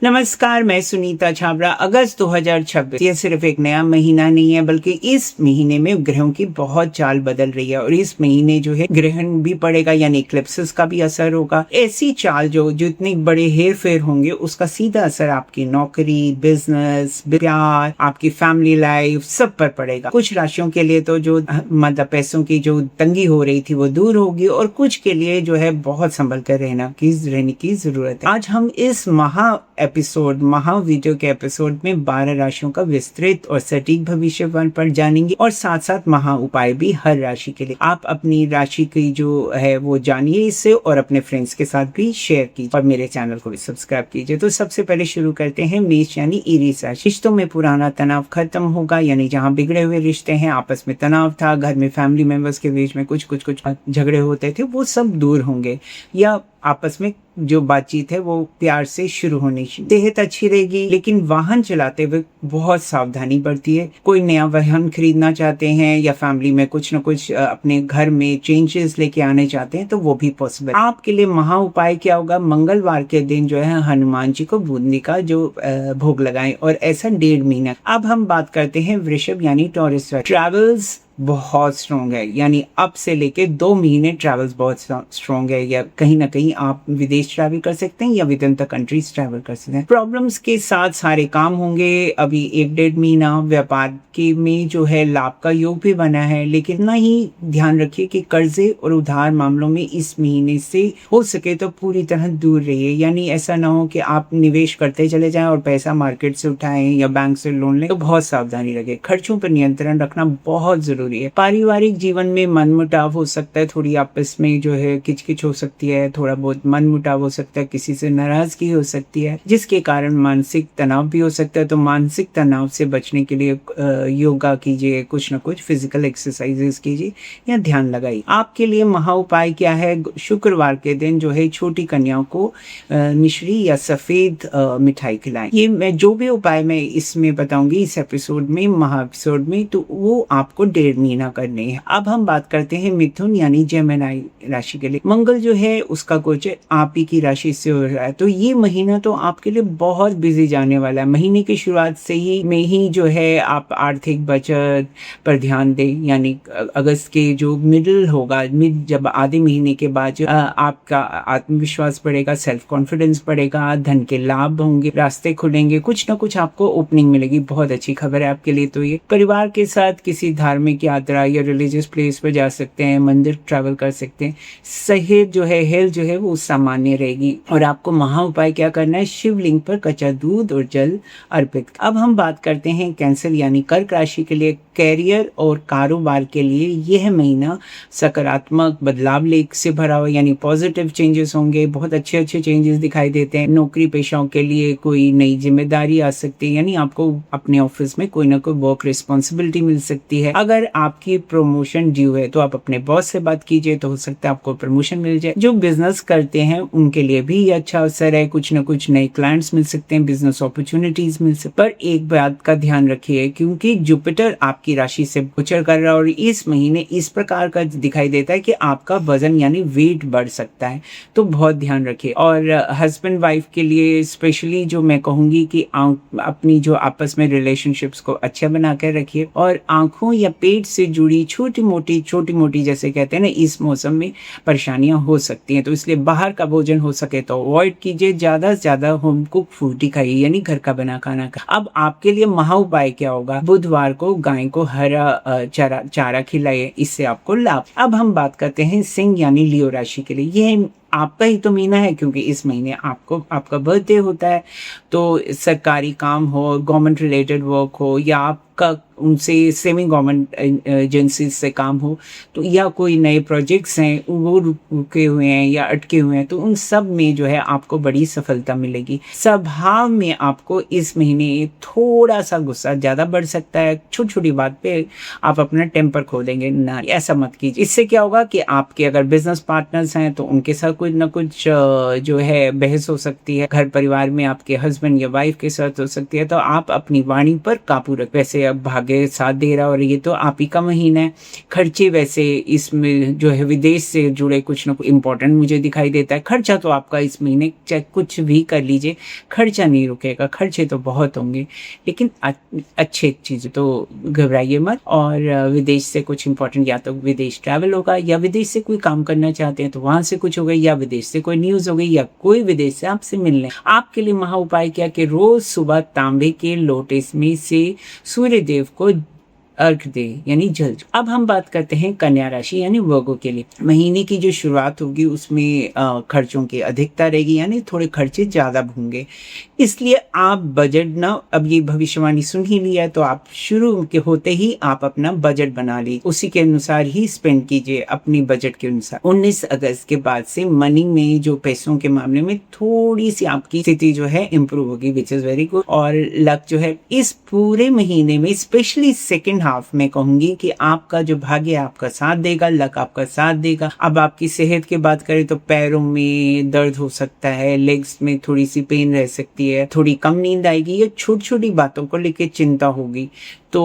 नमस्कार, मैं सुनीता छाबड़ा। अगस्त 2026 ये सिर्फ एक नया महीना नहीं है, बल्कि इस महीने में ग्रहों की बहुत चाल बदल रही है। और इस महीने जो है ग्रहण भी पड़ेगा, यानी इक्लिप्सेस का भी असर होगा। ऐसी चाल जो जितने बड़े हेर फेर होंगे, उसका सीधा असर आपकी नौकरी, बिजनेस, प्यार, आपकी फैमिली लाइफ सब पर पड़ेगा। कुछ राशियों के लिए तो जो मतलब पैसों की जो तंगी हो रही थी वो दूर होगी, और कुछ के लिए जो है बहुत संभल कर रहने की जरूरत है। आज हम इस महा वीडियो के एपिसोड में 12 राशियों का विस्तृत और सटीक भविष्यवाणी पर जानेंगे, और साथ साथ महा उपाय भी हर राशि के लिए। आप अपनी राशि की जो है वो जानिए इससे, और अपने फ्रेंड्स के साथ भी शेयर कीजिए, और मेरे चैनल को भी सब्सक्राइब कीजिए। तो सबसे पहले शुरू करते हैं मेष यानी एरीज राशि। रिश्तों में पुराना तनाव खत्म होगा, यानी जहाँ बिगड़े हुए रिश्ते हैं, आपस में तनाव था, घर में फैमिली मेंबर्स के बीच में कुछ झगड़े होते थे, वो सब दूर होंगे, या आपस में जो बातचीत है वो प्यार से शुरू होनी चाहिए। सेहत अच्छी रहेगी, लेकिन वाहन चलाते हुए बहुत सावधानी बरती है। कोई नया वाहन खरीदना चाहते हैं, या फैमिली में कुछ न कुछ अपने घर में चेंजेस लेके आने चाहते हैं, तो वो भी पॉसिबल। आपके लिए महा उपाय क्या होगा? मंगलवार के दिन जो है हनुमान जी को बूंदी का जो भोग लगाएं, और ऐसा 1.5 महीना। अब हम बात करते हैं वृषभ यानी टॉरस। ट्रैवल्स बहुत स्ट्रॉन्ग है, यानी अब से लेके 2 महीने ट्रैवल्स बहुत स्ट्रॉन्ग है, या कहीं ना कहीं आप विदेश ट्रैवल कर सकते हैं, या with in the countries travel कर सकते हैं। प्रॉब्लम्स के साथ सारे काम होंगे। अभी 1-1.5 महीना व्यापार के में जो है लाभ का योग भी बना है, लेकिन इतना ही ध्यान रखिए कि कर्जे और उधार मामलों में इस महीने से हो सके तो पूरी तरह दूर रहिए। यानी ऐसा ना हो कि आप निवेश करते चले जाएं और पैसा मार्केट से उठाएं या बैंक से लोन लें, तो बहुत सावधानी रखें। खर्चों पर नियंत्रण रखना बहुत जरूरी है। पारिवारिक जीवन में मनमुटाव हो सकता है, थोड़ी आपस में जो है किचकिच हो सकती है, थोड़ा बहुत मनमुटाव हो सकता है, किसी से नाराजगी हो सकती है, जिसके कारण मानसिक तनाव भी हो सकता है। तो मानसिक तनाव से बचने के लिए योगा कीजिए, कुछ न कुछ फिजिकल एक्सरसाइजेस कीजिए, या ध्यान लगाइए। आपके लिए महा उपाय क्या है? शुक्रवार के दिन जो है छोटी कन्याओं को मिश्री या सफेद मिठाई खिलाएं। ये मैं जो भी उपाय मैं इसमें बताऊंगी इस एपिसोड में, महा एपिसोड में, तो वो आपको 1.5 महीना करने हैं। अब हम बात करते हैं मिथुन यानी जेमिनी राशि के लिए। मंगल जो है उसका गोचर आप ही की राशि से हो रहा है, तो ये महीना तो आपके लिए बहुत बिजी जाने वाला है। महीने की शुरुआत से ही में ही जो है आप आर्थिक बचत पर ध्यान दें, यानी अगस्त के जो मिडिल होगा, जब आधे महीने के बाद आपका आत्मविश्वास बढ़ेगा, सेल्फ कॉन्फिडेंस बढ़ेगा, धन के लाभ होंगे, रास्ते खुलेंगे, कुछ ना कुछ आपको ओपनिंग मिलेगी। बहुत अच्छी खबर है आपके लिए। तो ये परिवार के साथ किसी धार्मिक यात्रा या रिलीजियस प्लेस पर जा सकते हैं, मंदिर ट्रैवल कर सकते हैं। सेहत जो है, हेल्थ जो है वो सामान्य रहेगी। और आपको महा उपाय क्या करना है? शिवलिंग पर कच्चा दूध और जल अर्पित। अब हम बात करते हैं कैंसर यानी कर्क राशि के लिए। कैरियर और कारोबार के लिए यह महीना सकारात्मक बदलाव से भरा हुआ, यानी पॉजिटिव चेंजेस होंगे। बहुत अच्छे चेंजेस दिखाई देते हैं। नौकरी पेशाओं के लिए कोई नई जिम्मेदारी आ सकती है, यानी आपको अपने ऑफिस में कोई ना कोई वर्क रिस्पॉन्सिबिलिटी मिल सकती है। अगर आपकी प्रमोशन ड्यू है तो आप अपने बॉस से बात कीजिए, तो हो सकता है आपको प्रमोशन मिल जाए। जो बिजनेस करते हैं उनके लिए भी ये अच्छा अवसर है, कुछ न कुछ नए क्लाइंट्स मिल सकते हैं, बिजनेस अपॉर्चुनिटीज मिल सकते हैं। पर एक बात का ध्यान रखिए, क्योंकि जुपिटर आपकी राशि से गोचर कर रहा है, और इस महीने इस प्रकार का दिखाई देता है कि आपका वजन यानी वेट बढ़ सकता है, तो बहुत ध्यान रखिए। और हस्बैंड वाइफ के लिए स्पेशली जो मैं कहूंगी कि अपनी जो आपस में रिलेशनशिप्स को अच्छा बना कर रखिए, और आंखों या पेट से जुड़ी छोटी मोटी जैसे कहते हैं ना, इस मौसम में परेशानियां हो सकती हैं। तो इसलिए बाहर का भोजन हो सके तो अवॉइड कीजिए। ज्यादा से ज्यादा होम कुक फूड ही खाइए, यानी घर का बना खाना। अब आपके लिए महा उपाय क्या होगा? बुधवार को गाय को हरा चारा खिलाइए, इससे आपको लाभ। अब हम बात करते हैं सिंह यानी लियो राशि के लिए। यह आपका ही तो महीना है, क्योंकि इस महीने आपका बर्थडे होता है। तो सरकारी काम हो, गवर्नमेंट रिलेटेड वर्क हो, या आपका उनसे सेमी गवर्नमेंट एजेंसी से काम हो, तो या कोई नए प्रोजेक्ट्स हैं वो रुके हुए हैं या अटके हुए हैं, तो उन सब में जो है आपको बड़ी सफलता मिलेगी। स्वभाव में आपको इस महीने थोड़ा सा गुस्सा ज्यादा बढ़ सकता है। छोटी बात पे आप अपना टेम्पर खो देंगे ना, ऐसा मत कीजिए। इससे क्या होगा कि आपके अगर बिजनेस पार्टनर्स हैं तो उनके साथ ना कुछ जो है बहस हो सकती है, घर परिवार में आपके हस्बैंड या वाइफ के साथ हो सकती है, तो आप अपनी वाणी पर काबू रख। वैसे अब भाग्य साथ दे रहा और ये तो आप ही का महीना है। खर्चे वैसे इसमें जो है विदेश से जुड़े कुछ ना कुछ इंपॉर्टेंट मुझे दिखाई देता है। खर्चा तो आपका इस महीने चाहे कुछ भी कर लीजिए, खर्चा नहीं रुकेगा, खर्चे तो बहुत होंगे, लेकिन अच्छे चीज़ तो घबराइए मत। और विदेश से कुछ इंपॉर्टेंट, या तो विदेश ट्रैवल होगा, या विदेश से कोई काम करना चाहते हैं तो वहां से कुछ हो गई, या विदेश से कोई न्यूज़ हो गई, या कोई विदेश से आपसे मिलने। आपके लिए महा उपाय क्या कि रोज सुबह तांबे के लोटे में से सूर्य देव को अर्घ दे, यानी जल। अब हम बात करते हैं कन्या राशि यानी वर्गो के लिए। महीने की जो शुरुआत होगी उसमें खर्चों की अधिकता रहेगी, यानी थोड़े खर्चे ज्यादा होंगे, इसलिए आप बजट ना, अब ये भविष्यवाणी सुन ही लिया तो आप शुरू के होते ही आप अपना बजट बना ली, उसी के अनुसार ही स्पेंड कीजिए, अपनी बजट के अनुसार। 19 अगस्त के बाद से मनी में, जो पैसों के मामले में थोड़ी सी आपकी स्थिति जो है इम्प्रूव होगी, विच इज वेरी गुड। और लक जो है इस पूरे महीने में, स्पेशली सेकेंड हाफ में कहूंगी कि आपका जो भाग्य आपका साथ देगा, लक आपका साथ देगा। अब आपकी सेहत की बात करें तो पैरों में दर्द हो सकता है, लेग्स में थोड़ी सी पेन रह सकती है, थोड़ी कम नींद आएगी, ये छोटी छोटी बातों को लेकर चिंता होगी। तो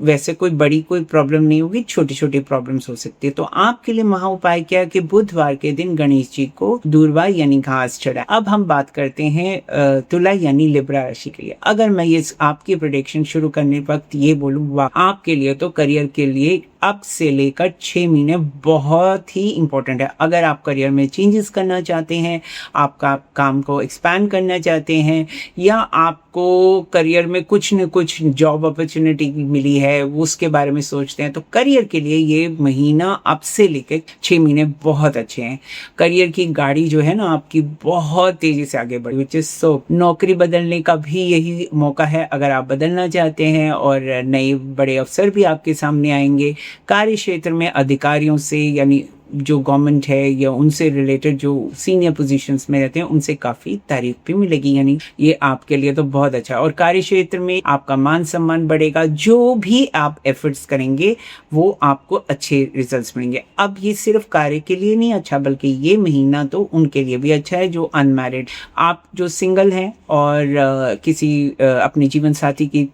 वैसे कोई बड़ी कोई प्रॉब्लम नहीं होगी, छोटी छोटी प्रॉब्लम्स हो सकती है। तो आपके लिए महा उपाय क्या है कि बुधवार के दिन गणेश जी को दूर्वा यानी घास चढ़ाए। अब हम बात करते हैं तुला यानी लिब्रा राशि के लिए। अगर मैं ये आपकी प्रेडिक्शन शुरू करने वक्त ये बोलूँ, वाह, आपके लिए तो करियर के लिए अब से लेकर 6 महीने बहुत ही इंपॉर्टेंट है। अगर आप करियर में चेंजेस करना चाहते हैं, आपका काम को एक्सपैंड करना चाहते हैं, या आपको करियर में कुछ न कुछ जॉब अपॉर्चुनिटी मिली है उसके बारे में सोचते हैं, तो करियर के लिए ये महीना अब से लेकर 6 महीने बहुत अच्छे हैं। करियर की गाड़ी जो है ना आपकी बहुत तेजी से आगे बढ़ी, विच इज सो। नौकरी बदलने का भी यही मौका है अगर आप बदलना चाहते हैं, और नए बड़े अवसर भी आपके सामने आएंगे। कार्य क्षेत्र में अधिकारियों से, यानी जो गवर्नमेंट है या उनसे रिलेटेड जो सीनियर पोजीशंस में रहते हैं, उनसे काफी तारीफ भी मिलेगी, यानी ये आपके लिए तो बहुत अच्छा है। और कार्य क्षेत्र में आपका मान सम्मान बढ़ेगा, जो भी आप एफर्ट्स करेंगे वो आपको अच्छे रिजल्ट्स मिलेंगे। अब ये सिर्फ कार्य के लिए नहीं अच्छा, बल्कि ये महीना तो उनके लिए भी अच्छा है जो अनमैरिड, आप जो सिंगल हैं और किसी अपने जीवन साथी की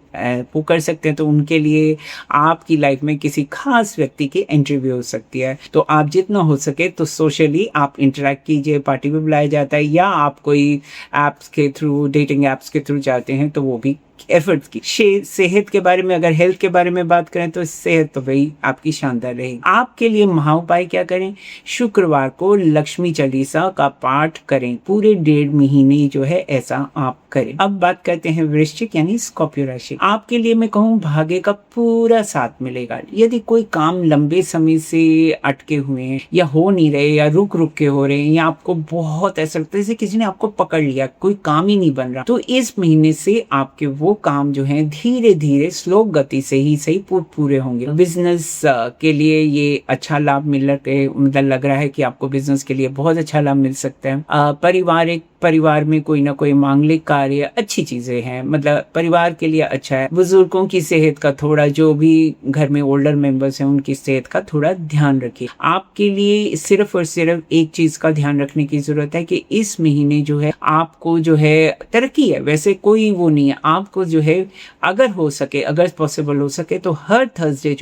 वो कर सकते हैं, तो उनके लिए आपकी लाइफ में किसी खास व्यक्ति की एंट्री भी हो सकती है। तो आप जितना हो सके तो सोशली आप इंटरेक्ट कीजिए, पार्टी में बुलाया जाता है, या आप कोई एप्स के थ्रू, डेटिंग एप्स के थ्रू जाते हैं तो वो भी एफर्ट्स की। सेहत के बारे में, अगर हेल्थ के बारे में बात करें तो सेहत तो भाई आपकी शानदार रहेगी। आपके लिए महा उपाय क्या करें, शुक्रवार को लक्ष्मी चालीसा का पाठ करें, पूरे 1.5 महीने जो है ऐसा आप करें। अब बात करते हैं वृश्चिक यानी स्कॉर्पियो राशि। आपके लिए मैं कहूँ भाग्य का पूरा साथ मिलेगा। यदि कोई काम लंबे समय से अटके हुए हैं, या हो नहीं रहे, या रुक रुक के हो रहे हैं, या आपको बहुत ऐसा लगता है जैसे किसी ने आपको पकड़ लिया, कोई काम ही नहीं बन रहा, तो इस महीने से आपके वो काम जो है धीरे धीरे स्लो गति से ही सही पूरे होंगे। बिजनेस के लिए ये अच्छा लाभ मिल रहा है, मतलब लग रहा है कि आपको बिजनेस के लिए बहुत अच्छा लाभ मिल सकता है। परिवार में कोई ना कोई मांगलिक कार्य, अच्छी चीजें हैं, मतलब परिवार के लिए अच्छा है। बुजुर्गों की सेहत का थोड़ा, जो भी घर में ओल्डर मेंबर्स हैं उनकी सेहत का थोड़ा ध्यान रखिए। आपके लिए सिर्फ और सिर्फ एक चीज का ध्यान रखने की जरूरत है कि इस महीने जो है आपको जो है तरक्की है, वैसे कोई वो नहीं है, आपको जो है अगर हो सके, अगर पॉसिबल हो सके तो हर थर्सडे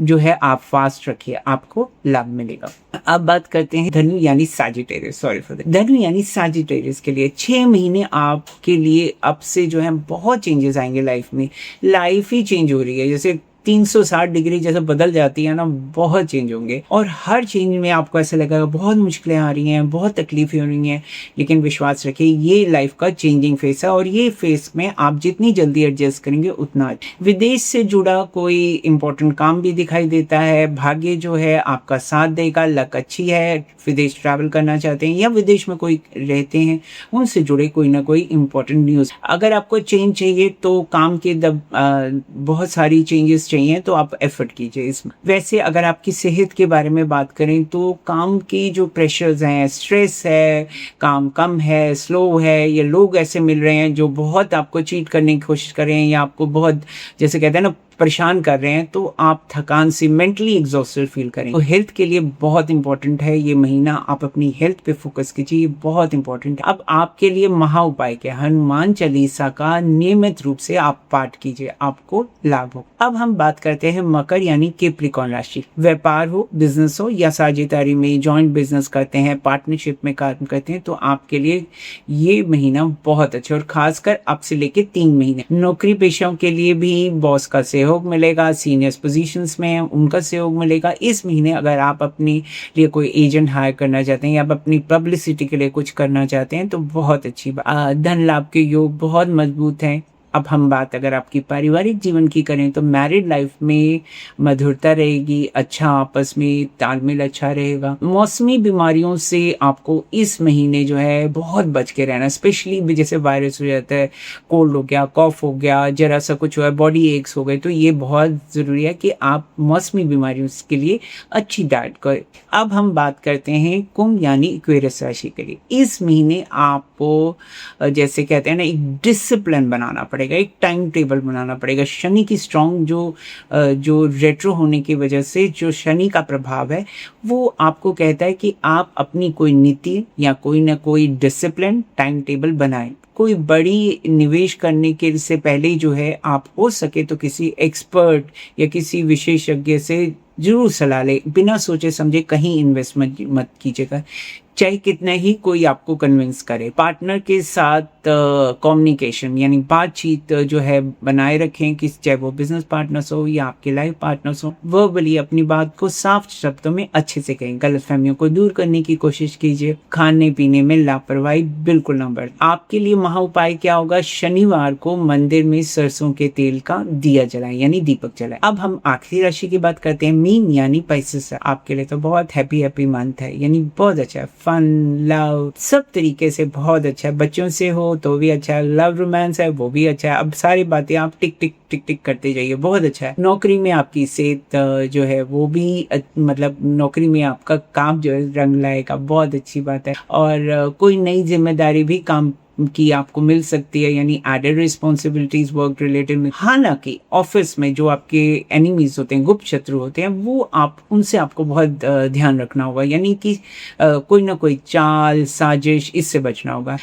जो है आप फास्ट रखिए, आपको लाभ मिलेगा। अब बात करते हैं धनु यानी सैजिटेरियस, सॉरी फॉर दैट, धनु यानी सैजिटेरियस के लिए 6 महीने आपके लिए अब से जो है बहुत चेंजेस आएंगे लाइफ में। लाइफ ही चेंज हो रही है, जैसे 360 डिग्री जैसे बदल जाती है ना, बहुत चेंज होंगे। और हर चेंज में आपको ऐसा लगेगा बहुत मुश्किलें आ रही हैं, बहुत तकलीफें हो रही हैं, लेकिन विश्वास रखिए ये लाइफ का चेंजिंग फेस है, और ये फेस में आप जितनी जल्दी एडजस्ट करेंगे उतना। विदेश से जुड़ा कोई इंपॉर्टेंट काम भी दिखाई देता है, भाग्य जो है आपका साथ देगा, लक अच्छी है। विदेश ट्रैवल करना चाहते हैं या विदेश में कोई रहते हैं, उनसे जुड़े कोई ना कोई इंपॉर्टेंट न्यूज। अगर आपको चेंज चाहिए तो काम के बहुत सारी चेंजेस चाहिए तो आप एफर्ट कीजिए इसमें। वैसे अगर आपकी सेहत के बारे में बात करें तो काम की जो प्रेशर्स हैं, स्ट्रेस है, काम कम है, स्लो है, या लोग ऐसे मिल रहे हैं जो बहुत आपको चीट करने की कोशिश कर रहे हैं, या आपको बहुत, जैसे कहते हैं ना, परेशान कर रहे हैं तो आप थकान से मेंटली एग्जॉस्टेड फील करें। तो हेल्थ के लिए बहुत इंपॉर्टेंट है ये महीना, आप अपनी हेल्थ पे फोकस कीजिए, ये बहुत इंपॉर्टेंट है। अब आपके लिए महा उपाय क्या, हनुमान चालीसा का नियमित रूप से आप पाठ कीजिए, आपको लाभ हो। अब हम बात करते हैं मकर यानी कैप्रिकॉर्न राशि। व्यापार हो, बिजनेस हो या साझेदारी में जॉइंट बिजनेस करते हैं, पार्टनरशिप में काम करते हैं, तो आपके लिए ये महीना बहुत अच्छा, और खासकर अब से लेके 3 महीने। नौकरी पेशाओं के लिए भी बॉस का सहयोग मिलेगा, सीनियर्स पोजीशंस में उनका सहयोग मिलेगा। इस महीने अगर आप अपने लिए कोई एजेंट हायर करना चाहते हैं या आप अपनी पब्लिसिटी के लिए कुछ करना चाहते हैं तो बहुत अच्छी बात। धन लाभ के योग बहुत मजबूत हैं। अब हम बात अगर आपकी पारिवारिक जीवन की करें तो मैरिड लाइफ में मधुरता रहेगी, अच्छा आपस में तालमेल अच्छा रहेगा। मौसमी बीमारियों से आपको इस महीने जो है बहुत बच के रहना, स्पेशली जैसे वायरस हो जाता है, कोल्ड हो गया, कॉफ हो गया, जरा सा कुछ हुआ, बॉडी एक्स हो गए, तो ये बहुत ज़रूरी है कि आप मौसमी बीमारियों के लिए अच्छी डाइट करें। अब हम बात करते हैं कुंभ यानी एक्वेरियस राशि के लिए। इस महीने आपको जैसे कहते हैं ना, एक डिसिप्लिन बनाना पड़ेगा, एक टाइम टेबल बनाना पड़ेगा। शनि की स्ट्रॉन्ग जो रेट्रो होने की वजह से जो शनि का प्रभाव है वो आपको कहता है कि आप अपनी कोई नीति या कोई ना कोई डिसिप्लिन टाइम टेबल बनाएं। कोई बड़ी निवेश करने के से पहले जो है आप हो सके तो किसी एक्सपर्ट या किसी विशेषज्ञ से जरूर सलाह ले, बिना सोचे समझे कहीं इन्वेस्टमेंट मत कीजिएगा, चाहे कितना ही कोई आपको कन्विंस करे। पार्टनर के साथ कम्युनिकेशन यानी बातचीत जो है बनाए रखें, कि चाहे वो बिजनेस पार्टनर्स हो या आपके लाइफ पार्टनर्स हो, वर्बली अपनी बात को साफ शब्दों में अच्छे से कहें। गलतफहमियों को दूर करने की कोशिश कीजिए। खाने पीने में लापरवाही बिल्कुल ना बरतें। आपके लिए महा उपाय क्या होगा, शनिवार को मंदिर में सरसों के तेल का दिया जलाएं यानी दीपक जलाएं। अब हम आखिरी राशि की बात करते हैं, मीन यानी पाइसेस। आपके लिए तो बहुत हैप्पी मंथ है, यानी बहुत अच्छा है। फन, लव सब तरीके से बहुत अच्छा है। बच्चों से हो तो भी अच्छा है, लव रोमांस है वो भी अच्छा है। अब सारी बातें आप टिक टिक टिक टिक करते जाइए, बहुत अच्छा है। नौकरी में आपकी सेहत जो है वो भी मतलब नौकरी में आपका काम जो है रंग लाएगा, बहुत अच्छी बात है। और कोई नई जिम्मेदारी भी काम की आपको मिल सकती है, यानी एडेड रिस्पॉन्सिबिलिटीज वर्क रिलेटेड में। हालांकि ऑफिस में जो आपके एनिमीज होते हैं, गुप्त शत्रु होते हैं, वो आप उनसे आपको बहुत ध्यान रखना होगा, यानी कि कोई ना कोई चाल साजिश इससे बचना होगा।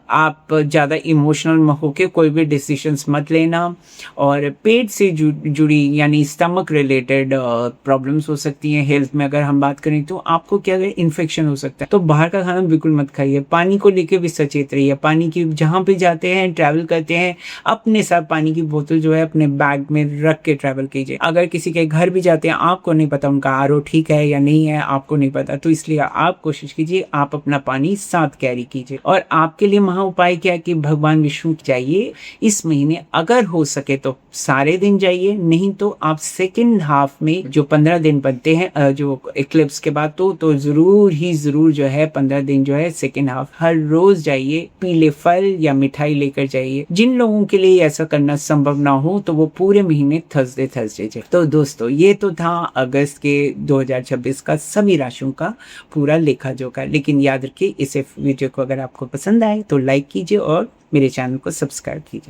आप ज़्यादा इमोशनल होकर कोई भी डिसीजंस मत लेना। और पेट से जुड़ी यानी स्टमक रिलेटेड प्रॉब्लम्स हो सकती हैं। हेल्थ में अगर हम बात करें तो आपको क्या है, इन्फेक्शन हो सकता है, तो बाहर का खाना बिल्कुल मत खाइए। पानी को लेकर भी सचेत रहिए। पानी की जहाँ पे जाते हैं, ट्रैवल करते हैं, अपने साथ पानी की बोतल जो है अपने बैग में रख के ट्रैवल कीजिए। अगर किसी के घर भी जाते हैं, आपको नहीं पता उनका आरओ ठीक है या नहीं है, आपको नहीं पता, तो इसलिए आप कोशिश कीजिए आप अपना पानी साथ कैरी कीजिए। और आपके लिए महा उपाय क्या है कि भगवान विष्णु जाइए इस महीने, अगर हो सके तो सारे दिन जाइए, नहीं तो आप सेकेंड हाफ में जो 15 दिन बनते हैं जो इक्लिप्स के बाद, तो जरूर जो है 15 दिन जो है सेकेंड हाफ हर रोज जाइए, पीले फल या मिठाई लेकर जाइए। जिन लोगों के लिए ऐसा करना संभव ना हो तो वो पूरे महीने थर्सडे जाए। तो दोस्तों ये तो था अगस्त के 2026 का सभी राशियों का पूरा लेखा जोखा। लेकिन याद रखिए, इस वीडियो को अगर आपको पसंद आए तो लाइक कीजिए और मेरे चैनल को सब्सक्राइब कीजिए।